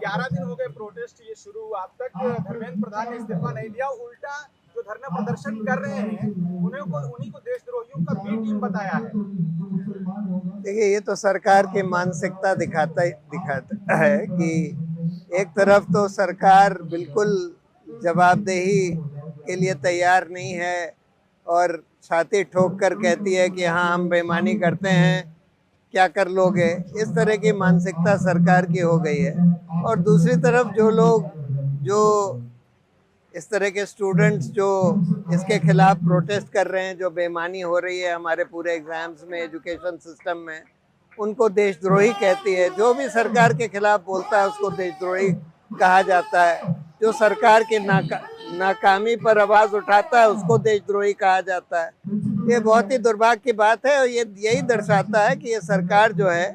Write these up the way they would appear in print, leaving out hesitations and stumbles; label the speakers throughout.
Speaker 1: 11 दिन हो गए प्रोटेस्ट ये शुरू हुआ, अब तक धर्मेंद्र प्रधान ने इस्तीफा नहीं दिया, उल्टा जो धरना प्रदर्शन कर रहे हैं उन्हीं को देशद्रोहियों का बी टीम बताया है।
Speaker 2: देखिए, ये तो सरकार की मानसिकता दिखाता है कि एक तरफ तो सरकार बिल्कुल जवाबदेही के लिए तैयार नहीं है और छाती ठोक कर कहती है कि हाँ हम बेईमानी करते हैं, क्या कर लोगे। इस तरह की मानसिकता सरकार की हो गई है। और दूसरी तरफ जो इस तरह के स्टूडेंट्स जो इसके खिलाफ प्रोटेस्ट कर रहे हैं, जो बेईमानी हो रही है हमारे पूरे एग्जाम्स में, एजुकेशन सिस्टम में, उनको देशद्रोही कहती है। जो भी सरकार के खिलाफ बोलता है उसको देशद्रोही कहा जाता है। जो सरकार की नाकामी पर आवाज उठाता है उसको देशद्रोही कहा जाता है। ये बहुत ही दुर्भाग्य की बात है और ये यही दर्शाता है कि ये सरकार जो है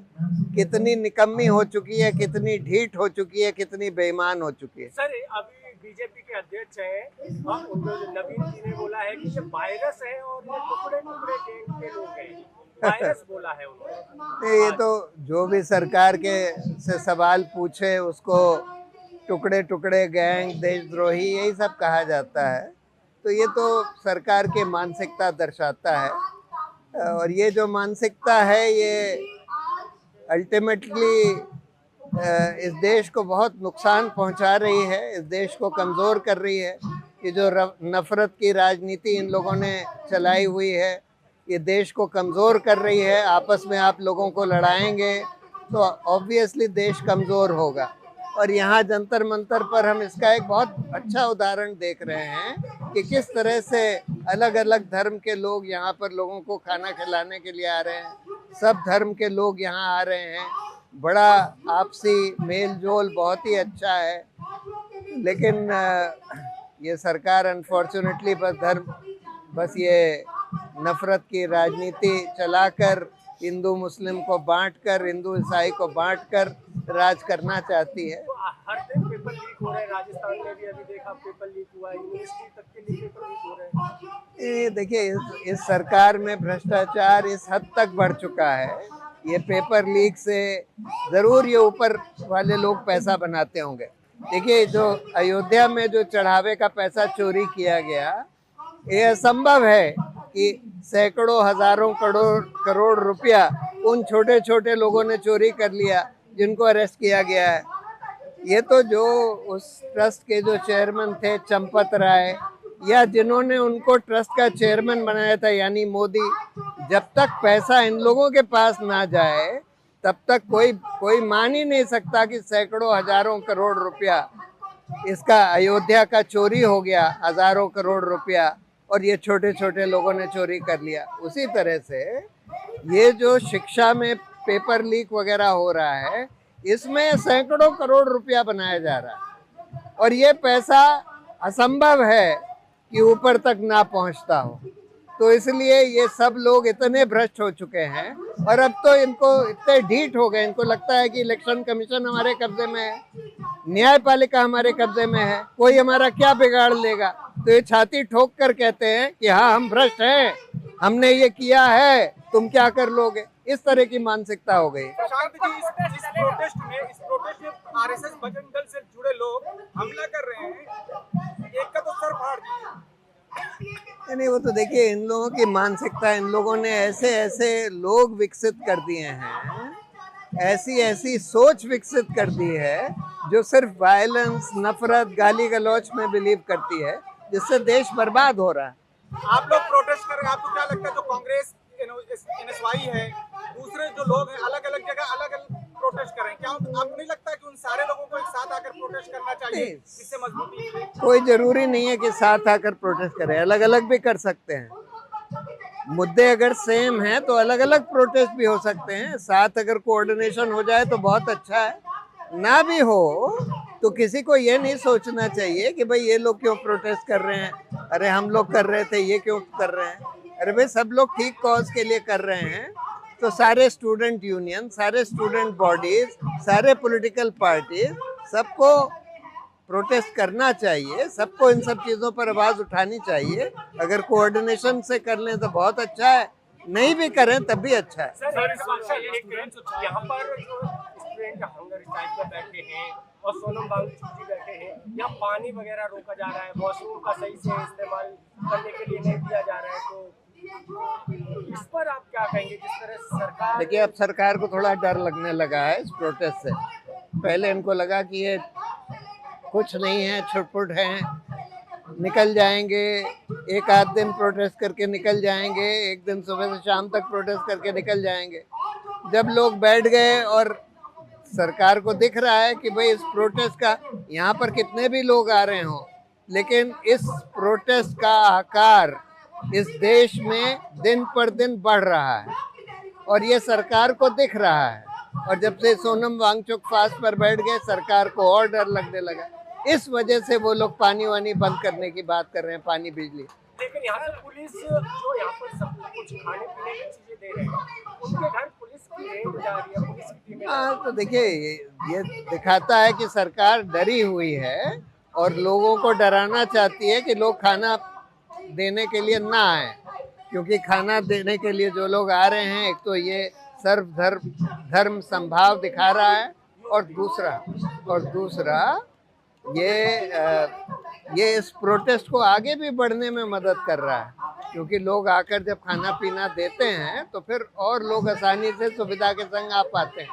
Speaker 2: कितनी निकम्मी हो चुकी है, कितनी ढीठ हो चुकी है, कितनी बेईमान हो चुकी है।
Speaker 1: सर, अभी बीजेपी के अध्यक्ष है नवीन जी ने बोला है कि ये वायरस है और ये टुकड़े टुकड़े गैंग के लोग हैं, वायरस बोला है उन्होंने।
Speaker 2: ये तो जो भी सरकार के से सवाल पूछे उसको टुकड़े टुकड़े गैंग, देशद्रोही, यही सब कहा जाता है। तो ये तो सरकार की मानसिकता दर्शाता है और ये जो मानसिकता है ये अल्टीमेटली इस देश को बहुत नुकसान पहुंचा रही है, इस देश को कमज़ोर कर रही है। ये जो नफ़रत की राजनीति इन लोगों ने चलाई हुई है ये देश को कमज़ोर कर रही है। आपस में आप लोगों को लड़ाएंगे तो ऑब्वियसली देश कमज़ोर होगा। और यहाँ जंतर मंतर पर हम इसका एक बहुत अच्छा उदाहरण देख रहे हैं कि किस तरह से अलग अलग धर्म के लोग यहाँ पर लोगों को खाना खिलाने के लिए आ रहे हैं। सब धर्म के लोग यहाँ आ रहे हैं, बड़ा आपसी मेल जोल बहुत ही अच्छा है। लेकिन ये सरकार अनफॉर्चुनेटली बस ये नफरत की राजनीति चलाकर हिंदू मुस्लिम को बांटकर, हिंदू ईसाई को बांटकर राज करना चाहती है।
Speaker 1: तो हर दिन पेपर लीक हो रहे हैं, राजस्थान में भी अभी देखा पेपर लीक हुआ, यूनिवर्सिटी तक के लिए पेपर लीक हो रहे हैं।
Speaker 2: देखिए, इस सरकार में भ्रष्टाचार इस हद तक बढ़ चुका है, ये पेपर लीक से ज़रूर ये ऊपर वाले लोग पैसा बनाते होंगे। देखिए, जो अयोध्या में जो चढ़ावे का पैसा चोरी किया गया, ये असंभव है कि सैकड़ों हजारों करोड़ रुपया उन छोटे छोटे लोगों ने चोरी कर लिया जिनको अरेस्ट किया गया है। ये तो जो उस ट्रस्ट के जो चेयरमैन थे चंपत राय, या जिन्होंने उनको ट्रस्ट का चेयरमैन बनाया था यानी मोदी, जब तक पैसा इन लोगों के पास ना जाए तब तक कोई मान ही नहीं सकता कि सैकड़ों हजारों करोड़ रुपया इसका अयोध्या का चोरी हो गया, हजारों करोड़ रुपया, और ये छोटे छोटे लोगों ने चोरी कर लिया। उसी तरह से ये जो शिक्षा में पेपर लीक वगैरह हो रहा है, इसमें सैकड़ों करोड़ रुपया बनाया जा रहा है और ये पैसा असंभव है कि ऊपर तक ना पहुंचता हो। तो इसलिए ये सब लोग इतने भ्रष्ट हो चुके हैं और अब तो इनको इतने ढीठ हो गए, इनको लगता है कि इलेक्शन कमीशन हमारे कब्जे में है, न्यायपालिका हमारे कब्जे में है, कोई हमारा क्या बिगाड़ लेगा। तो ये छाती ठोक कर कहते हैं कि हाँ हम भ्रष्ट हैं, हमने ये किया है, तुम क्या कर लोगे। इस तरह की मानसिकता हो गई।
Speaker 1: प्रशांत जी, इस प्रोटेस्ट में आरएसएस बजरंग दल से जुड़े लोग हमला कर रहे हैं, एक का तो सर फाड़ दिया।
Speaker 2: नहीं, वो तो देखिए इन लोगों की मानसिकता, इन लोगों ने ऐसे ऐसे लोग विकसित कर दिए हैं, ऐसी ऐसी सोच विकसित कर दी है जो सिर्फ वायलेंस, नफरत, गाली गलौच में बिलीव करती है, जिससे देश बर्बाद हो रहा है।
Speaker 1: आप लोग प्रोटेस्ट कर रहे हैं, आपको क्या लगता है जो कांग्रेस एनएसवाई है, दूसरे जो लोग हैं अलग अलग जगह अलग अलग प्रोटेस्ट कर रहे हैं, क्या आपको नहीं लगता कि उन सारे लोगों को एक साथ आकर प्रोटेस्ट करना चाहिए जिससे मजबूती मिले?
Speaker 2: कोई जरूरी नहीं है कि साथ आकर प्रोटेस्ट करें, अलग अलग भी कर सकते हैं। मुद्दे अगर सेम हैं तो अलग अलग प्रोटेस्ट भी हो सकते हैं। साथ अगर कोऑर्डिनेशन हो जाए तो बहुत अच्छा है, ना भी हो तो किसी को ये नहीं सोचना चाहिए कि भाई ये लोग क्यों प्रोटेस्ट कर रहे हैं, अरे हम लोग कर रहे थे, ये क्यों कर रहे हैं। अरे भाई सब लोग ठीक कॉज के लिए कर रहे हैं, तो सारे स्टूडेंट यूनियन, सारे स्टूडेंट बॉडीज, सारे पॉलिटिकल पार्टीज, सबको प्रोटेस्ट करना चाहिए, सबको इन सब चीज़ों पर आवाज़ उठानी चाहिए। अगर कोऑर्डिनेशन से कर लें तो बहुत अच्छा है, नहीं भी करें तब भी अच्छा है।
Speaker 1: सर, यहाँ पर
Speaker 3: एंड हंगर स्ट्राइक पे बैठे हैं और सोनम वांगचुक जी बैठे हैं, यहाँ पानी वगैरह रोका जा रहा है, वॉशरूम का सही से इस्तेमाल करने के लिए नहीं दिया जा रहा है, तो इस पर आप क्या कहेंगे? जिस तरह से सरकार
Speaker 2: देखिए, अब सरकार को थोड़ा डर लगने लगा है इस प्रोटेस्ट से। पहले इनको लगा कि ये कुछ नहीं है, छुटपुट हैं, निकल जाएंगे, एक आध दिन प्रोटेस्ट करके निकल जाएंगे, एक दिन सुबह से शाम तक प्रोटेस्ट करके निकल जाएंगे। जब लोग बैठ गए और सरकार को दिख रहा है कि भाई इस प्रोटेस्ट का, यहाँ पर कितने भी लोग आ रहे हों, लेकिन इस प्रोटेस्ट का आकार इस देश में दिन पर दिन बढ़ रहा है और ये सरकार को दिख रहा है। और जब से सोनम वांगचुक फास्ट पर बैठ गए, सरकार को और डर लगने लगा। इस वजह से वो लोग पानी वानी बंद करने की बात कर रहे हैं, पानी बिजली।
Speaker 3: लेकिन यहाँ पे पुलिस जो यहाँ पर सब कुछ खाने पीने की चीजें दे रहे हैं, उनके घर पुलिस की रेड जा रही है, पुलिस की टीमें।
Speaker 2: हाँ, तो देखिए, ये दिखाता है कि सरकार डरी हुई है और लोगों को डराना चाहती है कि लोग खाना देने के लिए ना आए, क्योंकि खाना देने के लिए जो लोग आ रहे हैं, एक तो ये धर्म संभाव दिखा रहा है और दूसरा ये इस प्रोटेस्ट को आगे भी बढ़ने में मदद कर रहा है, क्योंकि लोग आकर जब खाना पीना देते हैं तो फिर और लोग आसानी से सुविधा के संग आ पाते हैं।